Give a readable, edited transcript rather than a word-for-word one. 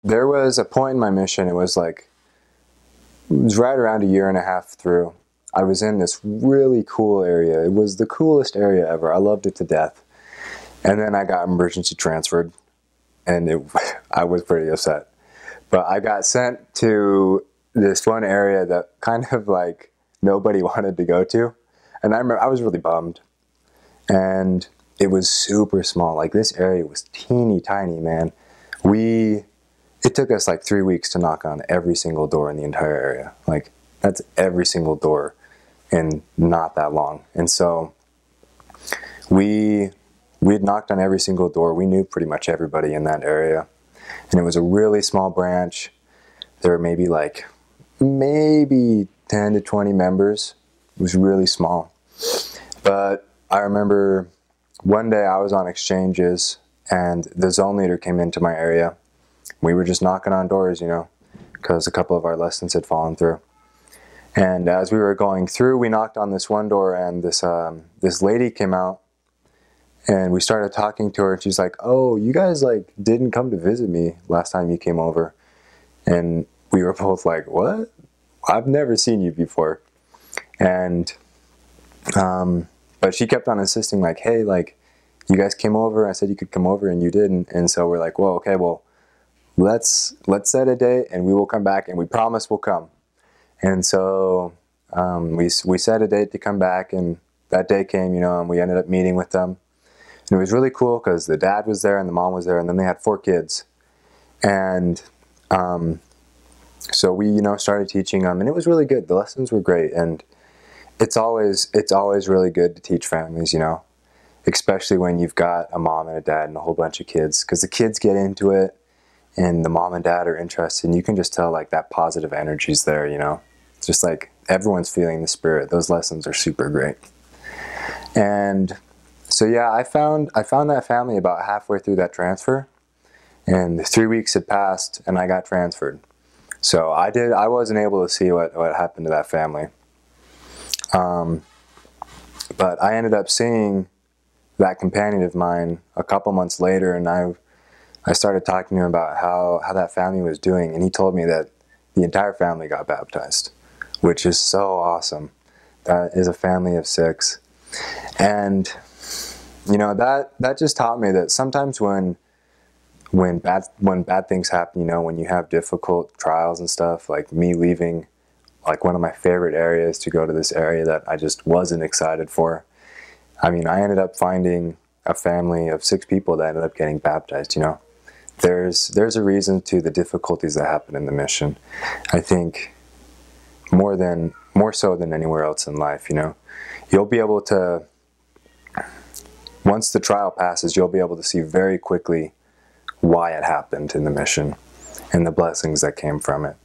there was a point in my mission, it was right around a year and a half through. I was in this really cool area. It was the coolest area ever. I loved it to death. And then I got emergency transferred, and I was pretty upset. But I got sent to this one area that kind of like nobody wanted to go to. And I remember I was really bummed. And it was super small. Like, this area was teeny tiny, man. It took us like 3 weeks to knock on every single door in the entire area. Like, that's every single door in not that long. And so we had knocked on every single door. We knew pretty much everybody in that area. And it was a really small branch. There were maybe 10 to 20 members. It was really small. But I remember one day I was on exchanges and the zone leader came into my area. We were just knocking on doors, you know, because a couple of our lessons had fallen through. And as we were going through, we knocked on this one door, and this lady came out, and we started talking to her, and she's like, "Oh, you guys didn't come to visit me last time you came over." And we were both like, "What? I've never seen you before." And but she kept on insisting, like, "Hey, you guys came over. I said you could come over, and you didn't." And so we're like, "Well, okay, well, let's set a date, and we will come back, and we promise we'll come." And so we set a date to come back, and that day came, you know, and we ended up meeting with them. And it was really cool because the dad was there and the mom was there, and then they had 4 kids. And so we, you know, started teaching them, and it was really good. The lessons were great, and it's always really good to teach families, you know, especially when you've got a mom and a dad and a whole bunch of kids, because the kids get into it, and the mom and dad are interested, and you can just tell that positive energy's there, you know. It's just everyone's feeling the spirit. Those lessons are super great. And so yeah, I found that family about halfway through that transfer, and 3 weeks had passed and I got transferred. So I wasn't able to see what happened to that family. But I ended up seeing that companion of mine a couple months later, and I started talking to him about how that family was doing, and he told me that the entire family got baptized, which is so awesome. That is a family of 6. And, you know, that just taught me that sometimes when bad things happen, you know, when you have difficult trials and stuff, like me leaving one of my favorite areas to go to this area that I just wasn't excited for. I mean, I ended up finding a family of 6 people that ended up getting baptized, you know. There's a reason to the difficulties that happen in the mission. I think more so than anywhere else in life, you know. You'll be able to, once the trial passes, you'll be able to see very quickly why it happened in the mission and the blessings that came from it.